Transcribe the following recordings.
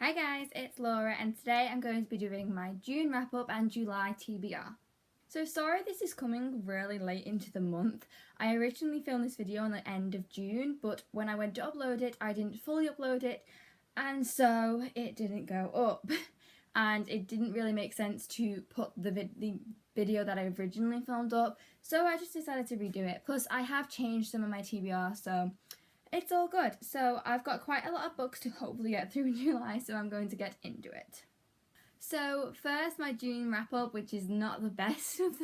Hi guys, it's Laura and today I'm going to be doing my June wrap up and July TBR. So sorry this is coming really late into the month. I originally filmed this video on the end of June, but when I went to upload it I didn't fully upload it and so it didn't go up. And it didn't really make sense to put the video that I originally filmed up, so I just decided to redo it. Plus I have changed some of my TBR, so it's all good. So I've got quite a lot of books to hopefully get through in July, so I'm going to get into it. So first, my June wrap up, which is not the best of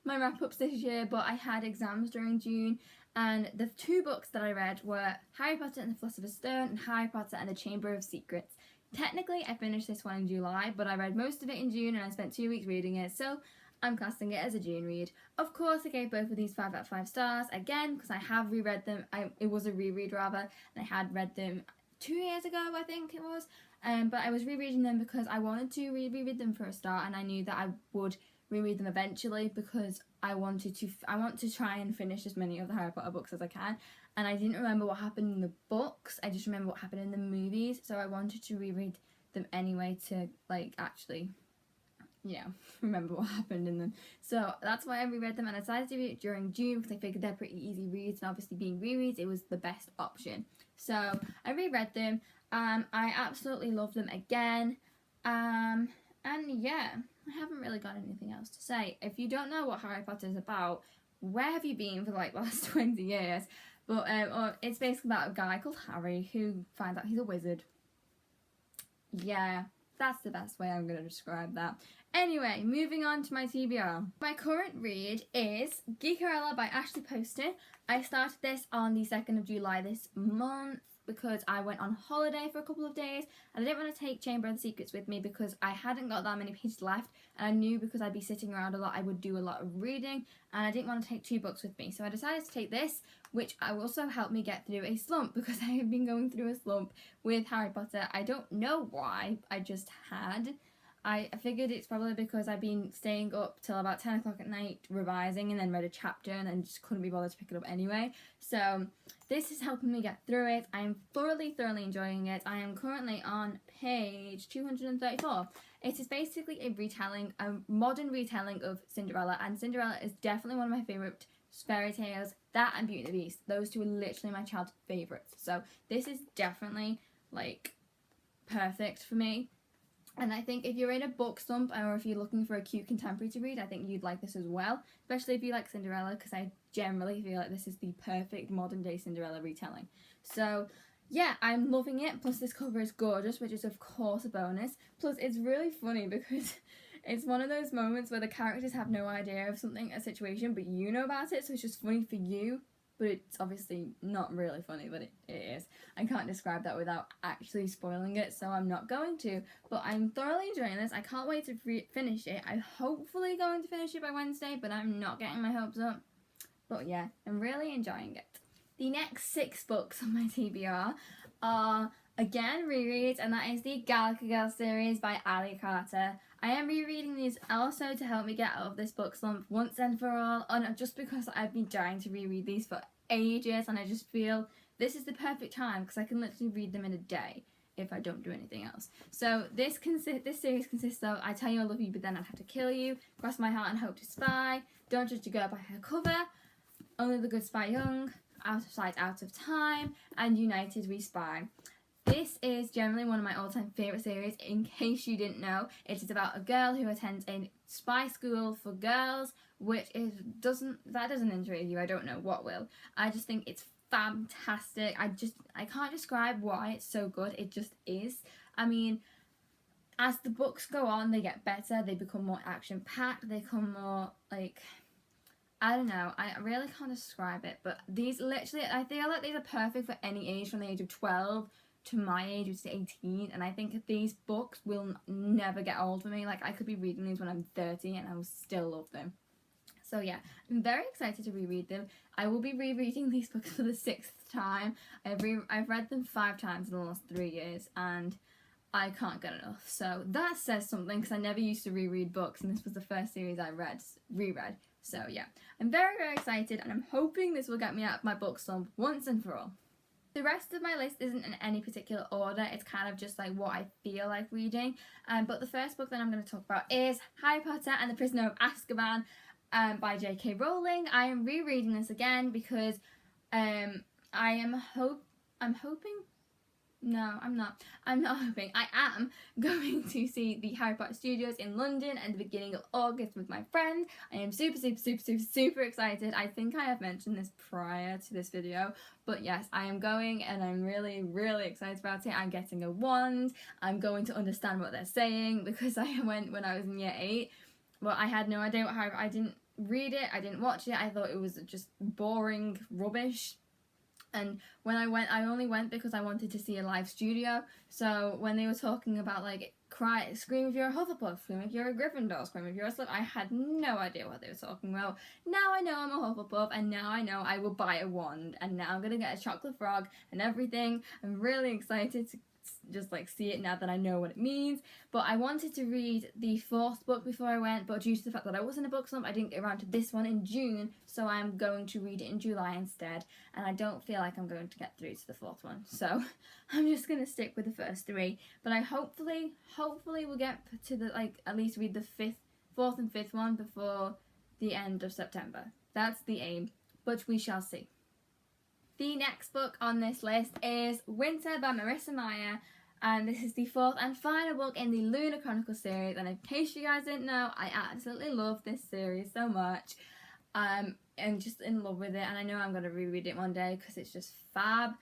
my wrap ups this year, but I had exams during June, and the two books that I read were Harry Potter and the Philosopher's Stone and Harry Potter and the Chamber of Secrets. Technically, I finished this one in July, but I read most of it in June and I spent 2 weeks reading it, so I'm classing it as a June read. Of course, I gave both of these 5 out of 5 stars, again, because I have reread them. It was a reread rather, and I had read them 2 years ago, I think it was. But I was rereading them because I wanted to reread them for a start, and I knew that I would reread them eventually because I want to try and finish as many of the Harry Potter books as I can. And I didn't remember what happened in the books, I just remember what happened in the movies, so I wanted to reread them anyway to actually remember what happened in them. So that's why I reread them, and I decided to read it during June because I figured they're pretty easy reads, and obviously being rereads, it was the best option. So I reread them. I absolutely love them again. And yeah, I haven't really got anything else to say. If you don't know what Harry Potter is about, where have you been for the last 20 years? But it's basically about a guy called Harry who finds out he's a wizard. Yeah, that's the best way I'm going to describe that. Anyway, moving on to my TBR. My current read is Geekerella by Ashley Poston. I started this on the 2nd of July this month because I went on holiday for a couple of days and I didn't want to take Chamber of the Secrets with me because I hadn't got that many pages left, and I knew because I'd be sitting around a lot I would do a lot of reading, and I didn't want to take 2 books with me, so I decided to take this, which also helped me get through a slump because I have been going through a slump with Harry Potter. I don't know why, I just had. I figured it's probably because I've been staying up till about 10 o'clock at night revising and then read a chapter and then just couldn't be bothered to pick it up anyway. So this is helping me get through it. I am thoroughly enjoying it. I am currently on page 234. It is basically a modern retelling of Cinderella, and Cinderella is definitely one of my favourite fairy tales. That and Beauty and the Beast. Those two are literally my childhood favourites. So this is definitely perfect for me. And I think if you're in a book slump or if you're looking for a cute contemporary to read, I think you'd like this as well. Especially if you like Cinderella, because I generally feel like this is the perfect modern day Cinderella retelling. So yeah, I'm loving it. Plus this cover is gorgeous, which is of course a bonus. Plus it's really funny because it's one of those moments where the characters have no idea of something, a situation, but you know about it, so it's just funny for you. But it's obviously not really funny, but it is. I can't describe that without actually spoiling it, so I'm not going to. But I'm thoroughly enjoying this. I can't wait to finish it. I'm hopefully going to finish it by Wednesday, but I'm not getting my hopes up. But yeah, I'm really enjoying it. The next 6 books on my TBR are, again, rereads, and that is the Galaxy Girl series by Ali Carter. I am rereading these also to help me get out of this book slump once and for all, and just because I've been dying to reread these for ages, and I just feel this is the perfect time because I can literally read them in a day if I don't do anything else. So this series consists of I Tell You I Love You But Then I'd Have to Kill You, Cross My Heart and Hope to Spy, Don't Judge a Girl by Her Cover, Only the Good Spy Young, Out of Sight Out of Time, and United We Spy. This is generally one of my all-time favourite series. In case you didn't know, it is about a girl who attends a spy school for girls, which doesn't intrigue you. I don't know what will. I just think it's fantastic. I can't describe why it's so good. It just is. I mean, as the books go on, they get better. They become more action-packed. They become more I don't know. I really can't describe it. But these literally, I feel like these are perfect for any age from the age of 12 to my age, which is 18, and I think these books will never get old for me. I could be reading these when I'm 30 and I will still love them. So yeah, I'm very excited to reread them. I will be rereading these books for the 6th time. I've read them 5 times in the last 3 years, and I can't get enough. So that says something because I never used to reread books, and this was the first series I reread. So yeah, I'm very excited, and I'm hoping this will get me out of my book slump once and for all. The rest of my list isn't in any particular order, it's kind of just like what I feel like reading. But the first book that I'm going to talk about is Harry Potter and the Prisoner of Azkaban by J.K. Rowling. I am rereading this again because I'm hoping. No, I'm not. I'm not hoping. I am going to see the Harry Potter Studios in London at the beginning of August with my friend. I am super excited. I think I have mentioned this prior to this video, but yes, I am going and I'm really excited about it. I'm getting a wand. I'm going to understand what they're saying because I went when I was in year 8. Well, I had no idea what Harry. I didn't read it. I didn't watch it. I thought it was just boring rubbish. And when I went, I only went because I wanted to see a live studio. So when they were talking about like scream if you're a Hufflepuff, scream if you're a Gryffindor, scream if you're a Slytherin, I had no idea what they were talking about. Now I know I'm a Hufflepuff, and now I know I will buy a wand, and now I'm gonna get a chocolate frog and everything. I'm really excited to just like see it now that I know what it means. But I wanted to read the 4th book before I went, but due to the fact that I was in a book slump, I didn't get around to this one in June, so I'm going to read it in July instead, and I don't feel like I'm going to get through to the 4th one, so I'm just going to stick with the first 3. But I hopefully will get to the at least read the 4th and 5th one before the end of September. That's the aim, but we shall see. The next book on this list is Winter by Marissa Meyer, and this is the 4th and final book in the Lunar Chronicles series. And in case you guys didn't know, I absolutely love this series so much. I'm just in love with it, and I know I'm going to reread it one day because it's just fab.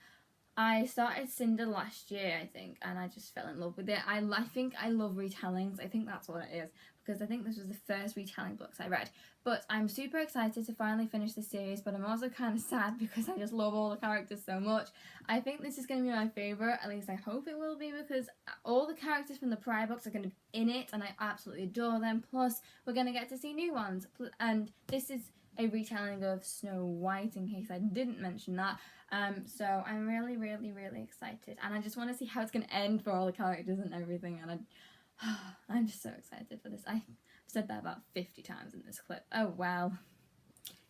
I started Cinder last year, I think, and I just fell in love with it. I think I love retellings. I think that's what it is, because I think this was the first retelling books I read. But I'm super excited to finally finish the series, but I'm also kind of sad because I just love all the characters so much. I think this is going to be my favourite, at least I hope it will be, because all the characters from the prior books are going to be in it, and I absolutely adore them. Plus, we're going to get to see new ones, and this is a retelling of Snow White, in case I didn't mention that. So I'm really excited, and I just want to see how it's going to end for all the characters and everything, and I'm just so excited for this. I've said that about 50 times in this clip. Oh wow.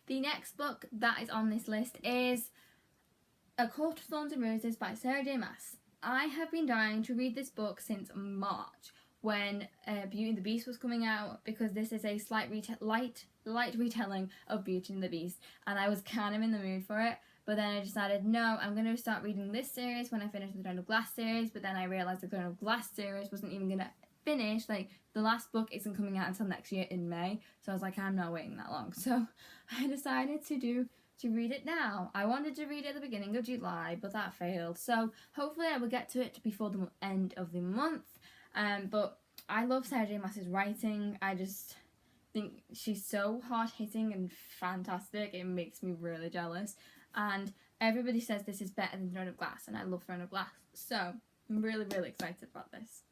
The next book that is on this list is A Court of Thorns and Roses by Sarah J Maas. I have been dying to read this book since March, when Beauty and the Beast was coming out, because this is a light retelling of Beauty and the Beast, and I was kind of in the mood for it. But then I decided, no, I'm going to start reading this series when I finish the Throne of Glass series. But then I realised the Throne of Glass series wasn't even going to finish. Like, the last book isn't coming out until next year in May. So I was like, I'm not waiting that long. So I decided to read it now. I wanted to read it at the beginning of July, but that failed. So hopefully I will get to it before the end of the month. But I love Sarah J Maas's writing. I just think she's so hard-hitting and fantastic. It makes me really jealous. And everybody says this is better than Throne of Glass, and I love Throne of Glass, so I'm really excited about this.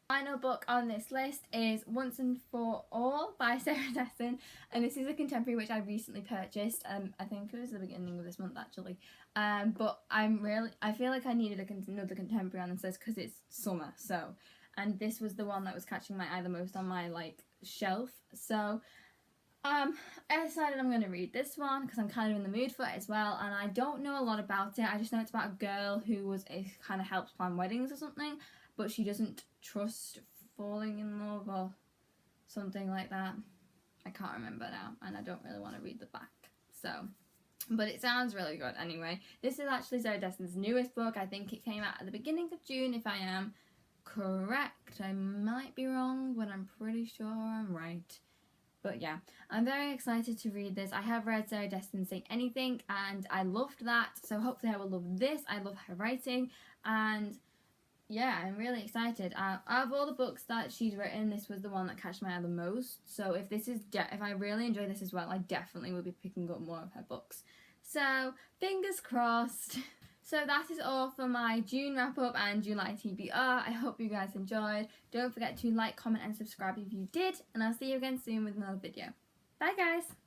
Final book on this list is Once and For All by Sarah Desson, and this is a contemporary which I recently purchased. I think it was the beginning of this month actually. But I feel like I needed another contemporary on this list because it's summer, so, and this was the one that was catching my eye the most on my shelf, so I decided I'm going to read this one because I'm kind of in the mood for it as well, and I don't know a lot about it. I just know it's about a girl who kind of helps plan weddings or something, but she doesn't trust falling in love or something like that. I can't remember now, and I don't really want to read the back. So, but it sounds really good anyway. This is actually Sarah Desson's newest book. I think it came out at the beginning of June, if I am correct. I might be wrong, but I'm pretty sure I'm right. But yeah, I'm very excited to read this. I have read Sarah Desson Say Anything, and I loved that, so hopefully I will love this. I love her writing, and yeah, I'm really excited. Out of all the books that she's written, this was the one that catch my eye the most. So if I really enjoy this as well, I definitely will be picking up more of her books. So fingers crossed. So that is all for my June wrap up and July TBR. I hope you guys enjoyed. Don't forget to like, comment and subscribe if you did, and I'll see you again soon with another video. Bye guys!